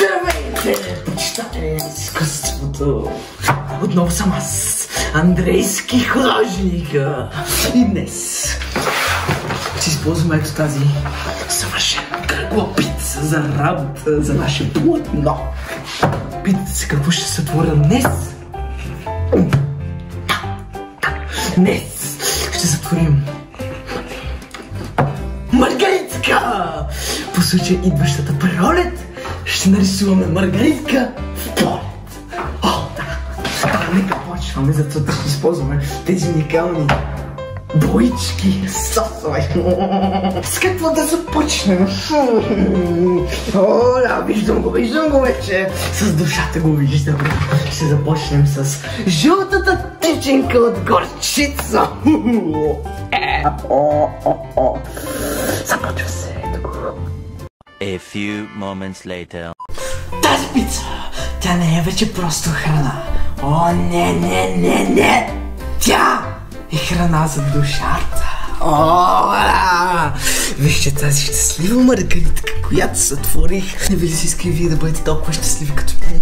Здравейте, почитатели на изкуството! Отново съм аз, Андрейски художник. И днес ще използваме ето тази съвършена кръгла пица за работа, за наше платно. Питате се какво ще се творя днес? Днес ще сътворим маргаритка! По случай идващата пролет ще нарисуваме маргаритка в полет. Нека почваме, за това ще използваме тези уникални боички, сосове. С какво да започнем? Да, виждам го вече. С душата го виждам. Ще започнем с жълтата тичинка от горчица. Започва се. A few moments later. Тази пица, тя не е вече просто храна. О, не. Тя е храна за душата. Вижте тази щастлива маргаритка, която сътворих. Не ви ли си иска и вие да бъдете толкова щастливи като мен?